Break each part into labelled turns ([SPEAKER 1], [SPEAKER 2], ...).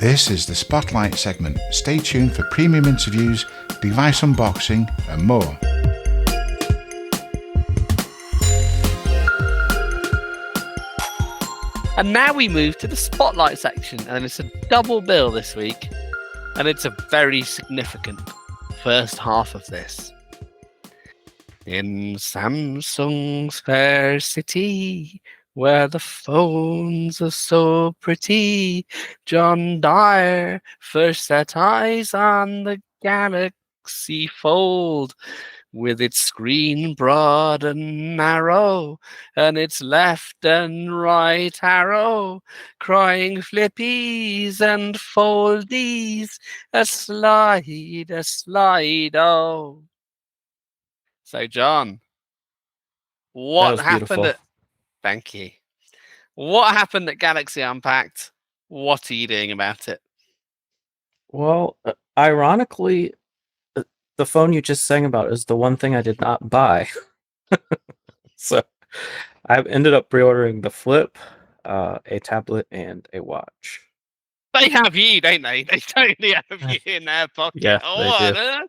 [SPEAKER 1] This is the Spotlight segment. Stay tuned for premium interviews, device unboxing and more.
[SPEAKER 2] And now we move to the Spotlight section, and it's a double bill this week, and it's a very significant first half of this. In Samsung's fair city, where the phones are so pretty, John Dyer first set eyes on the Galaxy Fold, with its screen broad and narrow, and its left and right arrow, crying flippies and foldies, a slide, oh. So, John, what happened at... Thank you. What happened at Galaxy Unpacked? What are you doing about it?
[SPEAKER 3] Well, ironically, the phone you just sang about is the one thing I did not buy. So I ended up pre-ordering the Flip, a tablet, and a watch.
[SPEAKER 2] They have you, don't they? They totally have you in their pocket.
[SPEAKER 3] Yeah,
[SPEAKER 2] Oh,
[SPEAKER 3] they do.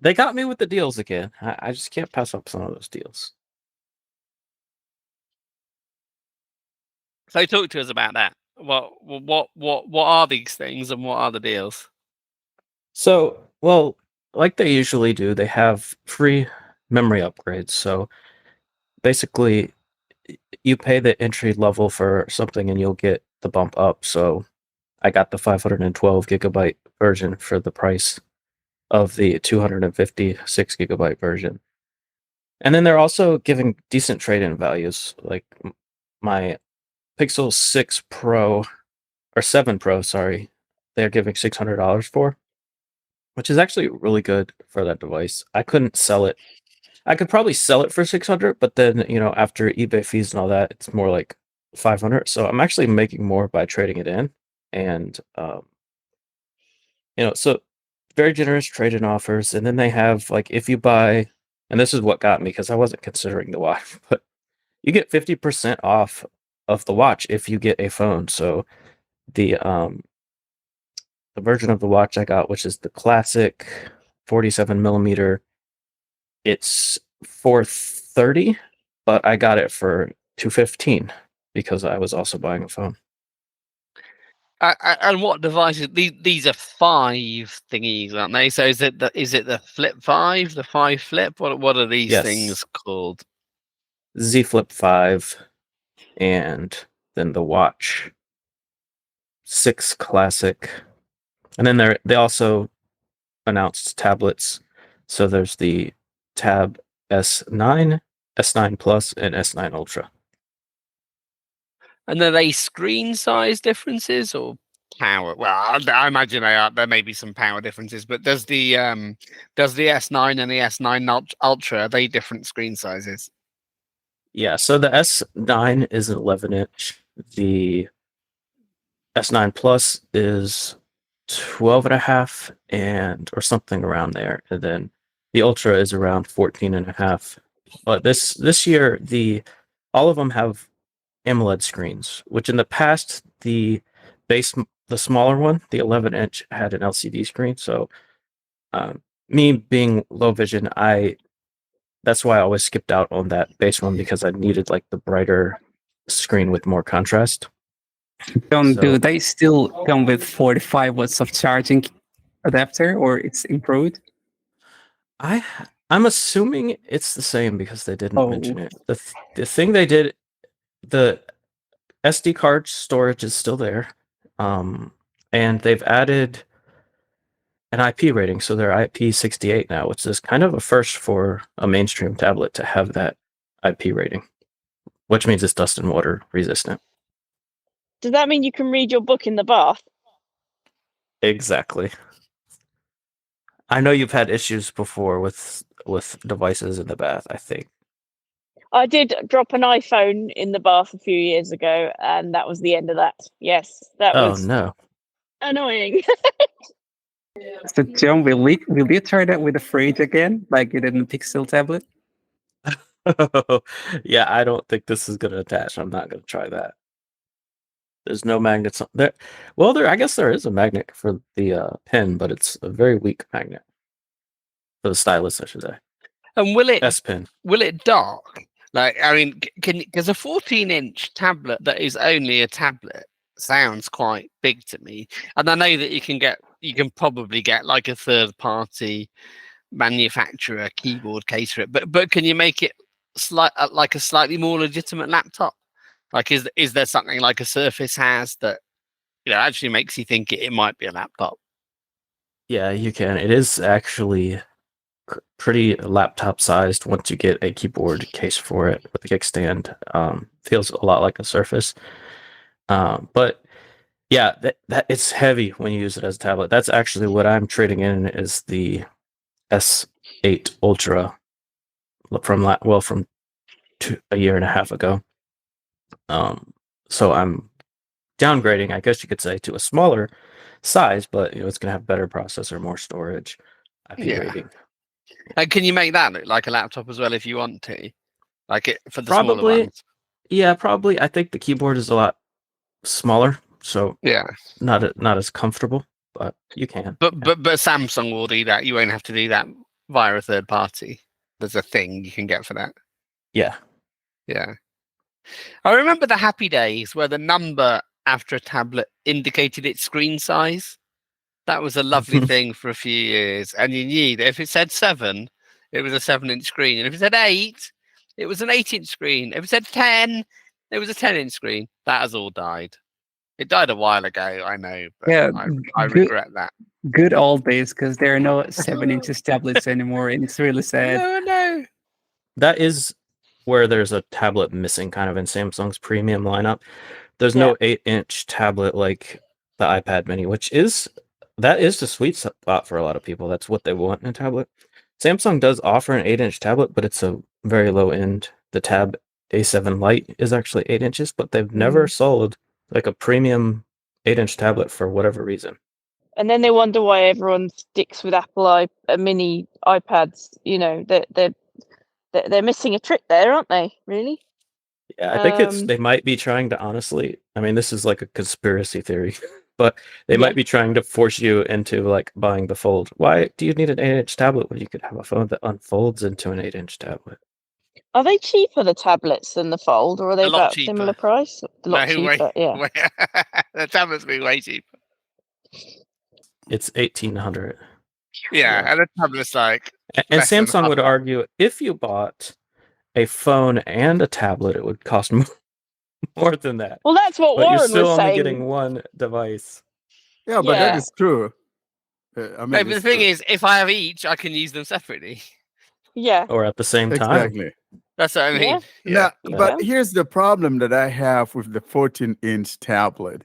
[SPEAKER 3] They got me with the deals again. I just can't pass up some of those deals.
[SPEAKER 2] So talk to us about that. What are these things and what are the deals?
[SPEAKER 3] So, well, like they usually do, they have free memory upgrades. So basically, you pay the entry level for something and you'll get the bump up. So I got the 512 gigabyte version for the price of the 256 gigabyte version. And then they're also giving decent trade-in values. Like my Pixel 6 Pro, or 7 Pro, sorry, they're giving $600 for, which is actually really good for that device. I couldn't sell it. I could probably sell it for $600, but then, after eBay fees and all that, it's more like $500. So I'm actually making more by trading it in. And, so very generous trade-in offers. And then they have, like, if you buy, and this is what got me because I wasn't considering the watch, but you get 50% off of the watch if you get a phone. So the version of the watch I got, which is the classic 47 millimeter, it's $430, but I got it for $215 because I was also buying a phone.
[SPEAKER 2] And what devices? These are 5 thingies, aren't they? So is it the Flip 5, the 5 Flip? What are these things called?
[SPEAKER 3] Z Flip 5, and then the Watch 6 Classic, and then they also announced tablets. So there's the Tab S9, S9 Plus, and S9 Ultra.
[SPEAKER 2] And are they screen size differences or power? Well, I imagine they are. There may be some power differences, but does the S9 and the S9 Ultra, are they different screen sizes?
[SPEAKER 3] Yeah, so the S9 is an 11-inch. The S9 Plus is 12.5 or something around there, and then the Ultra is around 14.5. But this year, all of them have AMOLED screens, which in the past the smaller one, the 11-inch, had an LCD screen. So me being low vision, that's why I always skipped out on that base one because I needed like the brighter screen with more contrast.
[SPEAKER 4] Do they still come with 45 watts of charging adapter, or it's improved?
[SPEAKER 3] I'm assuming it's the same because they didn't mention it. The thing they did, the SD card storage is still there, and they've added an IP rating, so they're IP68 now, which is kind of a first for a mainstream tablet to have that IP rating, which means it's dust and water resistant.
[SPEAKER 5] Does that mean you can read your book in the bath?
[SPEAKER 3] Exactly. I know you've had issues before with devices in the bath, I think.
[SPEAKER 5] I did drop an iPhone in the bath a few years ago, and that was the end of that. Yes, that was annoying.
[SPEAKER 4] So, John, will you try that with the fridge again, like you did in the Pixel tablet?
[SPEAKER 3] Yeah, I don't think this is going to attach. I'm not going to try that. There's no magnets on there. Well, I guess there is a magnet for the pen, but it's a very weak magnet for the stylus, I should say.
[SPEAKER 2] And will it
[SPEAKER 3] S Pen?
[SPEAKER 2] Will it dock? Like, I mean, because a 14-inch tablet that is only a tablet sounds quite big to me. And I know that you can probably get like a third-party manufacturer keyboard case for it, but can you make it like a slightly more legitimate laptop? Like, is there something like a Surface has that actually makes you think it might be a laptop?
[SPEAKER 3] Yeah, you can. It is actually pretty laptop sized once you get a keyboard case for it with a kickstand. Feels a lot like a Surface. But yeah, that it's heavy when you use it as a tablet. That's actually what I'm trading in is the S8 Ultra from a year and a half ago. So I'm downgrading, I guess you could say, to a smaller size, but it's going to have better processor, more storage, IP rating.
[SPEAKER 2] And can you make that look like a laptop as well if you want to? Like it for the
[SPEAKER 3] Probably,
[SPEAKER 2] smaller ones?
[SPEAKER 3] Yeah, probably. I think the keyboard is a lot smaller, so not as comfortable, but you can.
[SPEAKER 2] But Samsung will do that. You won't have to do that via a third party. There's a thing you can get for that.
[SPEAKER 3] Yeah.
[SPEAKER 2] I remember the happy days where the number after a tablet indicated its screen size. That was a lovely thing for a few years, and you knew that if it said 7, it was a 7-inch screen, and if it said 8, it was an 8-inch screen. If it said 10, it was a 10-inch screen. That has all died. It died a while ago, I know, but I regret that.
[SPEAKER 4] Good old days, because there are no 7-inch tablets anymore, and it's really sad.
[SPEAKER 2] No.
[SPEAKER 3] That is where there's a tablet missing kind of in Samsung's premium lineup. There's no 8-inch tablet like the iPad mini, that is the sweet spot for a lot of people. That's what they want in a tablet. Samsung does offer an 8-inch tablet, but it's a very low end. The Tab A7 Lite is actually 8 inches, but they've never sold like a premium 8-inch tablet for whatever reason.
[SPEAKER 5] And then they wonder why everyone sticks with Apple mini iPads. They're missing a trick there, aren't they? Really?
[SPEAKER 3] Yeah, I think they might be trying to honestly. I mean, this is like a conspiracy theory, but they might be trying to force you into like buying the Fold. Why do you need an 8-inch tablet when you could have a phone that unfolds into an 8-inch tablet?
[SPEAKER 5] Are they cheaper, the tablets, than the Fold, or are they about
[SPEAKER 2] cheaper.
[SPEAKER 5] Similar price? A lot cheaper,
[SPEAKER 2] The tablet's be way cheaper.
[SPEAKER 3] It's $1,800.
[SPEAKER 2] Yeah, and the tablet's like.
[SPEAKER 3] And Samsung would argue if you bought a phone and a tablet, it would cost more than that.
[SPEAKER 5] Well, that's what Warren was saying.
[SPEAKER 3] You're still only getting one device.
[SPEAKER 6] Yeah, but that is true.
[SPEAKER 2] But the thing is, if I have each, I can use them separately.
[SPEAKER 5] Yeah.
[SPEAKER 3] Or at the same time.
[SPEAKER 6] Exactly.
[SPEAKER 2] That's what I mean.
[SPEAKER 6] Yeah. But here's the problem that I have with the 14-inch tablet.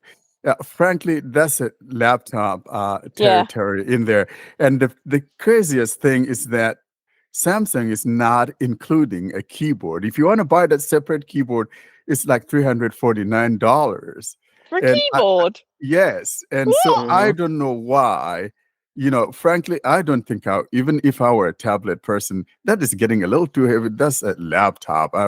[SPEAKER 6] Frankly, that's a laptop territory in there. And the craziest thing is that Samsung is not including a keyboard. If you want to buy that separate keyboard, it's like $349.
[SPEAKER 5] For a keyboard?
[SPEAKER 6] Yes. And so I don't know why. Frankly, I don't think even if I were a tablet person, that is getting a little too heavy. That's a laptop. I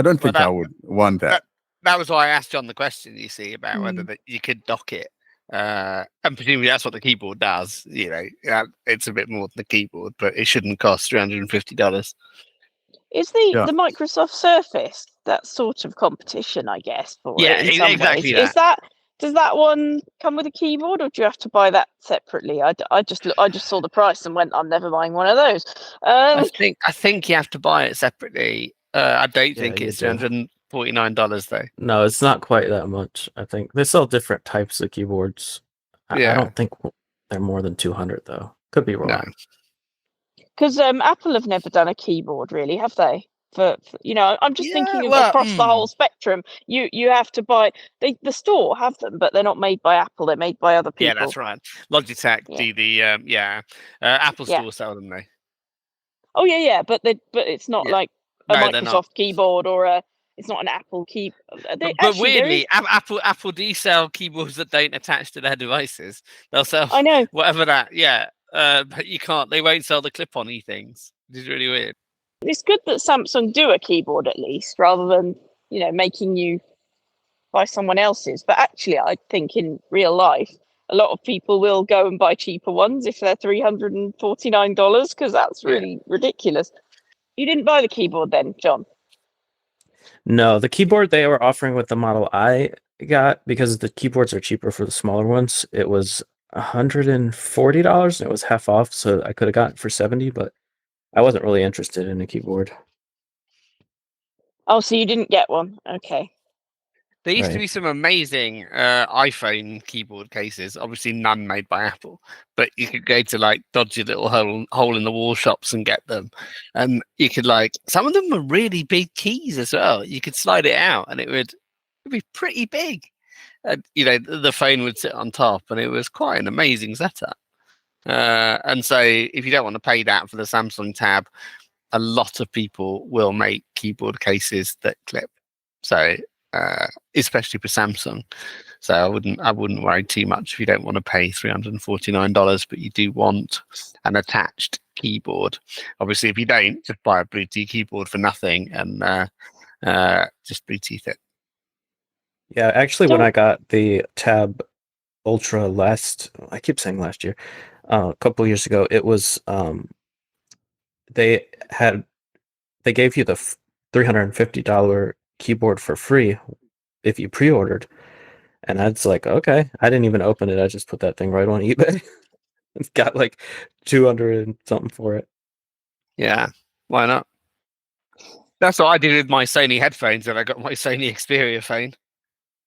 [SPEAKER 6] don't think I would want that.
[SPEAKER 2] That was why I asked John the question, you see, about whether you could dock it. And presumably that's what the keyboard does. It's a bit more than the keyboard, but it shouldn't cost $350.
[SPEAKER 5] Is the Microsoft Surface that sort of competition, I guess, for it in some
[SPEAKER 2] exactly
[SPEAKER 5] ways? Does that one come with a keyboard, or do you have to buy that separately? I just saw the price and went, I'm never buying one of those.
[SPEAKER 2] I think you have to buy it separately. I don't think it's $249 though.
[SPEAKER 3] No, it's not quite that much. I think they sell different types of keyboards. I don't think they're more than 200 though. Could be wrong.
[SPEAKER 5] Because Apple have never done a keyboard, really, have they? I'm just thinking across the whole spectrum. You have to buy. The store have them, but they're not made by Apple. They're made by other people.
[SPEAKER 2] Yeah, that's right. Logitech do the Apple store sell them though.
[SPEAKER 5] Oh yeah, but it's not like a Microsoft keyboard or it's not an Apple key.
[SPEAKER 2] But weirdly, Apple do sell keyboards that don't attach to their devices. They'll sell.
[SPEAKER 5] I know.
[SPEAKER 2] Whatever that. Yeah. But you can't. They won't sell the clip-on things. Which is really weird.
[SPEAKER 5] It's good that Samsung do a keyboard at least, rather than making you buy someone else's. But actually, I think in real life, a lot of people will go and buy cheaper ones if they're $349, because that's really ridiculous. You didn't buy the keyboard then, John?
[SPEAKER 3] No, the keyboard they were offering with the model I got, because the keyboards are cheaper for the smaller ones, it was $140 and it was half off, so I could have gotten it for $70, but I wasn't really interested in a keyboard.
[SPEAKER 5] Oh, so you didn't get one? Okay.
[SPEAKER 2] There used to be some amazing iPhone keyboard cases, obviously none made by Apple, but you could go to like dodgy little hole in the wall shops and get them. And you could some of them were really big keys as well. You could slide it out and it'd be pretty big. And, the phone would sit on top, and it was quite an amazing setup. And so if you don't want to pay that for the Samsung Tab, a lot of people will make keyboard cases that clip. So especially for Samsung. So I wouldn't worry too much if you don't want to pay $349, but you do want an attached keyboard. Obviously, if you don't, just buy a Bluetooth keyboard for nothing and just Bluetooth it.
[SPEAKER 3] Yeah, actually, when I got the Tab Ultra I keep saying last year, a couple of years ago, it was they gave you the $350 keyboard for free if you pre-ordered, and I was like, okay. I didn't even open it. I just put that thing right on eBay. It's got like 200 and something for it.
[SPEAKER 2] Yeah, why not? That's what I did with my Sony headphones when I got my Sony Xperia phone.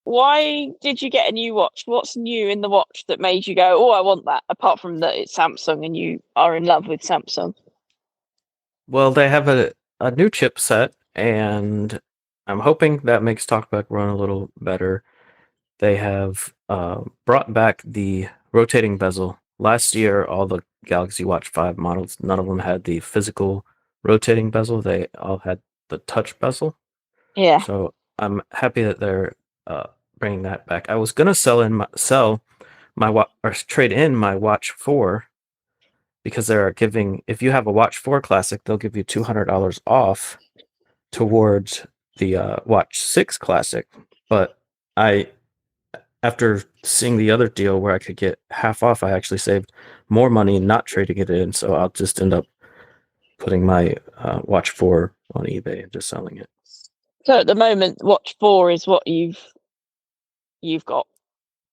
[SPEAKER 5] Why did you get a new watch? What's new in the watch that made you go, oh, I want that, apart from that it's Samsung and you are in love with Samsung?
[SPEAKER 3] Well, they have a new chipset, and I'm hoping that makes TalkBack run a little better. They have brought back the rotating bezel. Last year, all the Galaxy Watch 5 models, none of them had the physical rotating bezel. They all had the touch bezel.
[SPEAKER 5] Yeah.
[SPEAKER 3] So I'm happy that they're bringing that back. I was gonna trade in my Watch 4, because they're giving, if you have a Watch 4 Classic, they'll give you $200 off towards the Watch 6 Classic. But after seeing the other deal where I could get half off, I actually saved more money not trading it in. So I'll just end up putting my Watch 4 on eBay and just selling it.
[SPEAKER 5] So at the moment, Watch 4 is what you've got.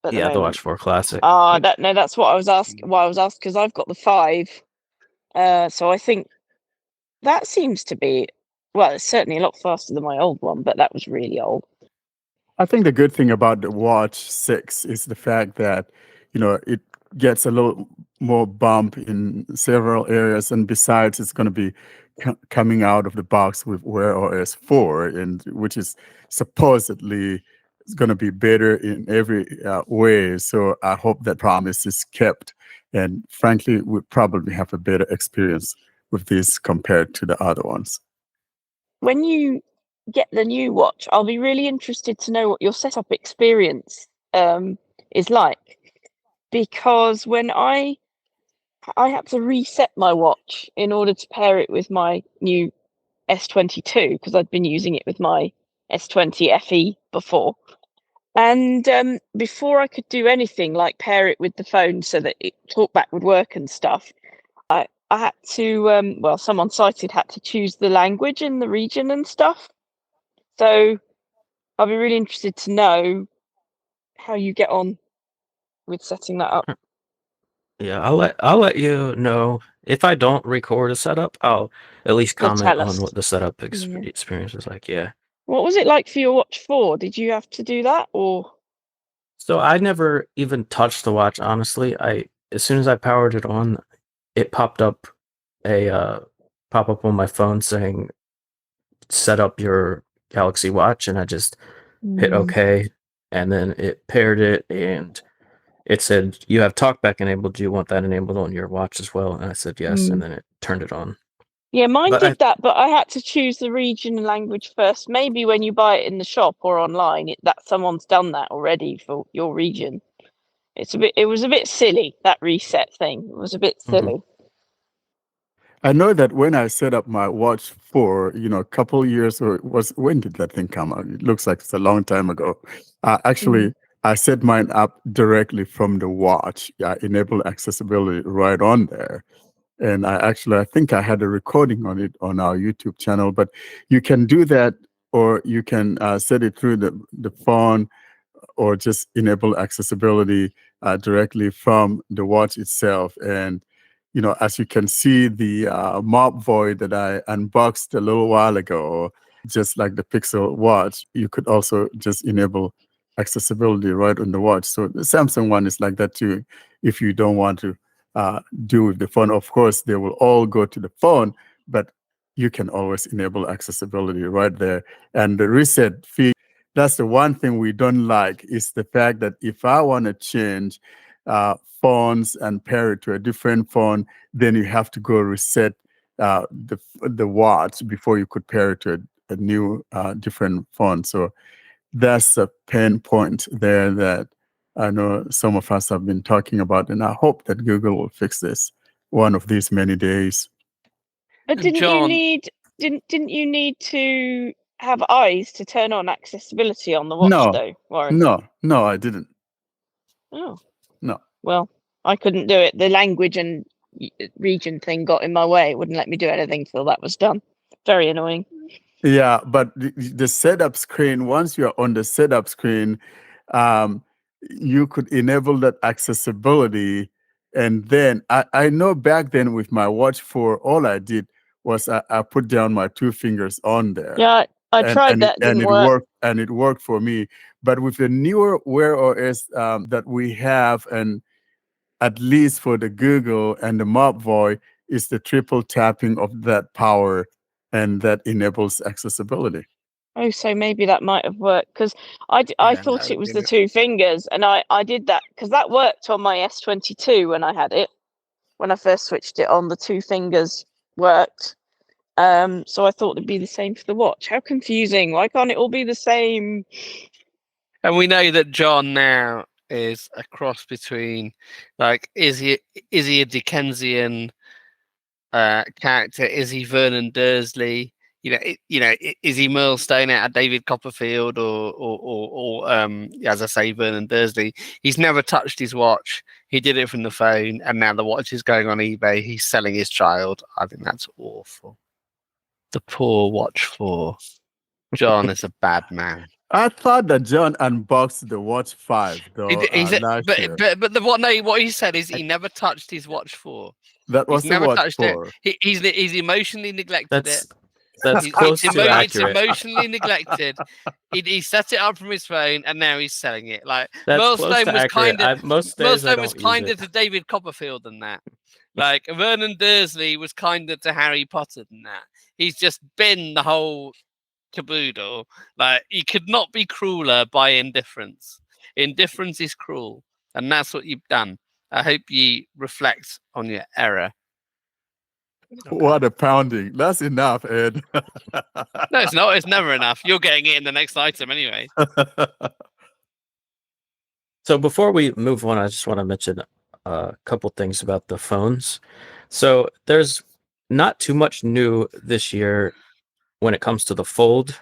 [SPEAKER 3] The Watch 4 Classic.
[SPEAKER 5] That's what I was asking. Why I was asked, because I've got the 5. So I think that seems to be, well, it's certainly a lot faster than my old one, but that was really old.
[SPEAKER 6] I think the good thing about the Watch 6 is the fact that, it gets a little more bump in several areas. And besides, it's going to be coming out of the box with Wear OS 4, and which is supposedly going to be better in every way. So I hope that promise is kept. And frankly, we'll probably have a better experience with this compared to the other ones.
[SPEAKER 5] When you get the new watch, I'll be really interested to know what your setup experience is like, because when I had to reset my watch in order to pair it with my new S22, because I'd been using it with my S20 FE before. And before I could do anything like pair it with the phone so that TalkBack would work and stuff, I had to, someone sighted had to choose the language and the region and stuff. So I'll be really interested to know how you get on with setting that up.
[SPEAKER 3] Yeah, I'll let you know. If I don't record a setup, I'll at least comment on what the setup experience is like. Yeah.
[SPEAKER 5] What was it like for your Watch 4? Did you have to do that, or?
[SPEAKER 3] So I never even touched the watch, honestly. As soon as I powered it on, it popped up a pop-up on my phone saying set up your Galaxy Watch, and I just hit OK, and then it paired it, and it said you have TalkBack enabled. Do you want that enabled on your watch as well? And I said yes, and then it turned it on.
[SPEAKER 5] Yeah, mine did that, but I had to choose the region and language first. Maybe when you buy it in the shop or online, that someone's done that already for your region. It was a bit silly, that reset thing. It was a bit silly.
[SPEAKER 6] I know that when I set up my Watch 4, a couple years, or when did that thing come out? It looks like it's a long time ago. Actually, I set mine up directly from the watch. I enable accessibility right on there. And I think I had a recording on it on our YouTube channel, but you can do that, or you can set it through the phone, or just enable accessibility directly from the watch itself. And, as you can see, the Mop Void that I unboxed a little while ago, just like the Pixel Watch, you could also just enable accessibility right on the watch. So the Samsung one is like that too. If you don't want to do with the phone, of course, they will all go to the phone, but you can always enable accessibility right there. And the reset feature, that's the one thing we don't like, is the fact that if I want to change phones and pair it to a different phone, then you have to go reset the watch before you could pair it to a new different phone. So that's a pain point there that I know some of us have been talking about, and I hope that Google will fix this one of these many days.
[SPEAKER 5] But didn't you need to have eyes to turn on accessibility on the watch, though, Warren?
[SPEAKER 6] No, I didn't.
[SPEAKER 5] Oh.
[SPEAKER 6] No.
[SPEAKER 5] Well, I couldn't do it. The language and region thing got in my way. It wouldn't let me do anything till that was done. Very annoying.
[SPEAKER 6] Yeah, but the setup screen, once you're on the setup screen, you could enable that accessibility. And then I know back then with my Watch 4, all I did was I put down my 2 fingers on there.
[SPEAKER 5] Yeah, I tried that.
[SPEAKER 6] And
[SPEAKER 5] didn't work.
[SPEAKER 6] And it worked for me. But with the newer Wear OS that we have, and at least for the Google and the Mop Void, is the triple tapping of that power, and that enables accessibility.
[SPEAKER 5] Oh, so maybe that might have worked, because I thought it was the 2 fingers, and I did that because that worked on my S22 when I had it. When I first switched it on, the 2 fingers worked. So I thought it'd be the same for the watch. How confusing! Why can't it all be the same?
[SPEAKER 2] And we know that John now is a cross between, like, is he a Dickensian character? Is he Vernon Dursley? Is he Merle Stone out of David Copperfield, or as I say, Vernon Dursley? He's never touched his watch. He did it from the phone, and now the watch is going on eBay. He's selling his child. I think that's awful. The poor Watch 4. John is a bad man.
[SPEAKER 6] I thought that John unboxed the Watch 5, though.
[SPEAKER 2] What he said is he never touched his Watch 4.
[SPEAKER 6] That was the Watch 4.
[SPEAKER 2] He's emotionally neglected it.
[SPEAKER 3] That's close to accurate.
[SPEAKER 2] It's emotionally neglected. He set it up from his phone, and now he's selling it. Like,
[SPEAKER 3] Merle Stone was
[SPEAKER 2] kinder to David Copperfield than that. Like, Vernon Dursley was kinder to Harry Potter than that. He's just been the whole caboodle. Like, you could not be crueler by indifference. Indifference is cruel, and that's what you've done. I hope you reflect on your error.
[SPEAKER 6] What a pounding. That's enough, Ed.
[SPEAKER 2] No, it's not. It's never enough. You're getting it in the next item anyway.
[SPEAKER 3] So before we move on, I just want to mention a couple things about the phones. So there's not too much new this year when it comes to the Fold.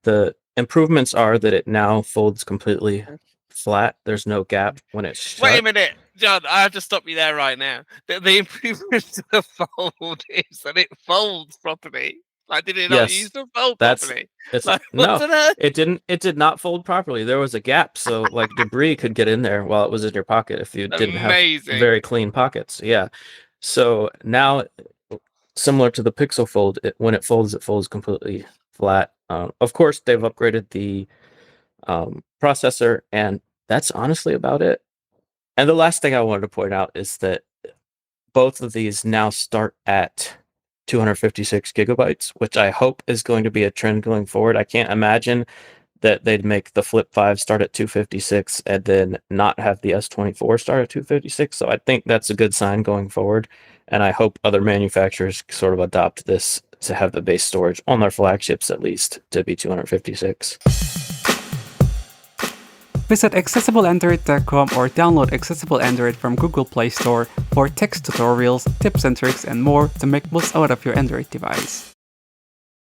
[SPEAKER 3] The improvements are that it now folds completely flat. There's no gap when it's shut.
[SPEAKER 2] Wait a minute, John. I have to stop you there right now. The improvement to the Fold is that it folds properly. Like, did it not use the fold properly?
[SPEAKER 3] It didn't. It did not fold properly. There was a gap, so like debris could get in there while it was in your pocket if you didn't have very clean pockets. Yeah. So now, similar to the Pixel Fold, when it folds completely flat. Of course, they've upgraded the processor, and that's honestly about it. And the last thing I wanted to point out is that both of these now start at 256 gigabytes, which I hope is going to be a trend going forward. I can't imagine that they'd make the Flip 5 start at 256 and then not have the S24 start at 256. So I think that's a good sign going forward. And I hope other manufacturers sort of adopt this to have the base storage on their flagships, at least, to be 256.
[SPEAKER 4] Visit accessibleandroid.com or download Accessible Android from Google Play Store for text tutorials, tips and tricks, and more to make most out of your Android device.